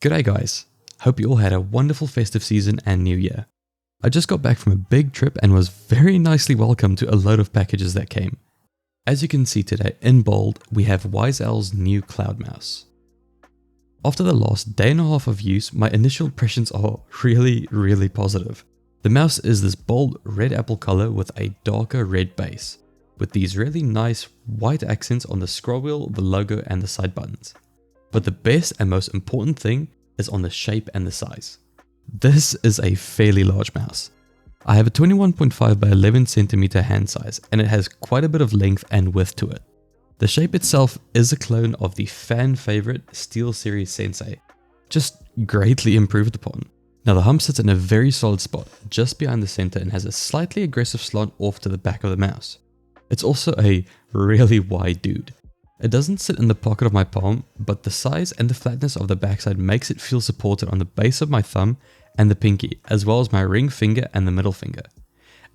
G'day guys, hope you all had a wonderful festive season and new year. I just got back from a big trip and was very nicely welcomed to a load of packages that came. As you can see today in bold, we have WAIZOWL's new cloud mouse. After the last day and a half of use, my initial impressions are really positive. The mouse is this bold red apple color with a darker red base, with these really nice white accents on the scroll wheel, the logo and the side buttons. But the best and most important thing is on the shape and the size. This is a fairly large mouse. I have a 21.5 by 11 centimeter hand size and it has quite a bit of length and width to it. The shape itself is a clone of the fan favorite SteelSeries Sensei, just greatly improved upon. Now the hump sits in a very solid spot just behind the center and has a slightly aggressive slant off to the back of the mouse. It's also a really wide dude. It doesn't sit in the pocket of my palm, but the size and the flatness of the backside makes it feel supported on the base of my thumb and the pinky, as well as my ring finger and the middle finger.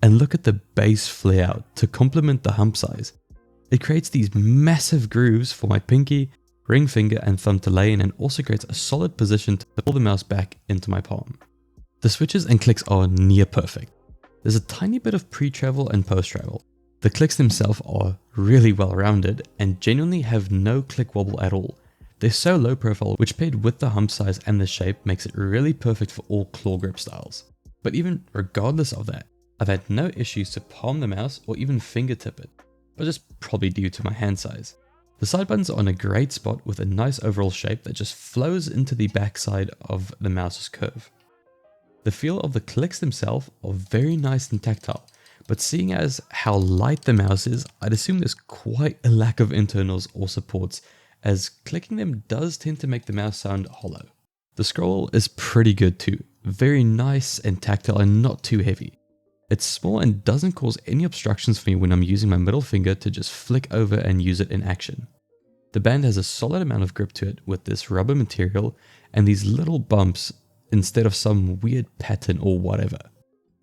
And look at the base flare out to complement the hump size. It creates these massive grooves for my pinky, ring finger and thumb to lay in, and also creates a solid position to pull the mouse back into my palm. The switches and clicks are near perfect. There's a tiny bit of pre-travel and post-travel. The clicks themselves are really well rounded and genuinely have no click wobble at all. They're so low profile, which paired with the hump size and the shape makes it really perfect for all claw grip styles. But even regardless of that, I've had no issues to palm the mouse or even fingertip it, but just probably due to my hand size. The side buttons are in a great spot with a nice overall shape that just flows into the backside of the mouse's curve. The feel of the clicks themselves are very nice and tactile, but seeing as how light the mouse is, I'd assume there's quite a lack of internals or supports, as clicking them does tend to make the mouse sound hollow. The scroll is pretty good too, very nice and tactile and not too heavy. It's small and doesn't cause any obstructions for me when I'm using my middle finger to just flick over and use it in action. The band has a solid amount of grip to it with this rubber material and these little bumps instead of some weird pattern or whatever.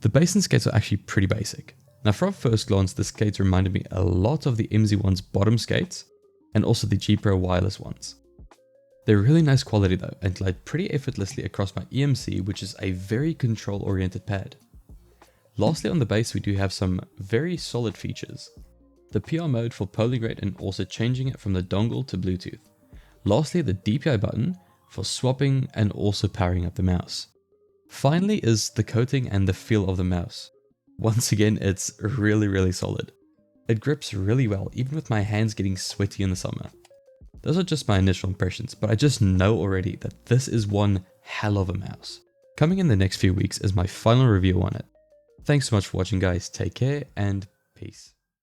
The base and skates are actually pretty basic. Now from first glance, the skates reminded me a lot of the MZ1's bottom skates and also the G Pro wireless ones. They're really nice quality though and glide pretty effortlessly across my EMC, which is a very control oriented pad. Lastly, on the base we do have some very solid features. The PR mode for polling rate and also changing it from the dongle to Bluetooth. Lastly, the DPI button for swapping and also powering up the mouse. Finally is the coating and the feel of the mouse. Once again, it's really solid. It grips really well, even with my hands getting sweaty in the summer. Those are just my initial impressions, but I just know already that this is one hell of a mouse. Coming in the next few weeks is my final review on it. Thanks so much for watching guys, take care and peace.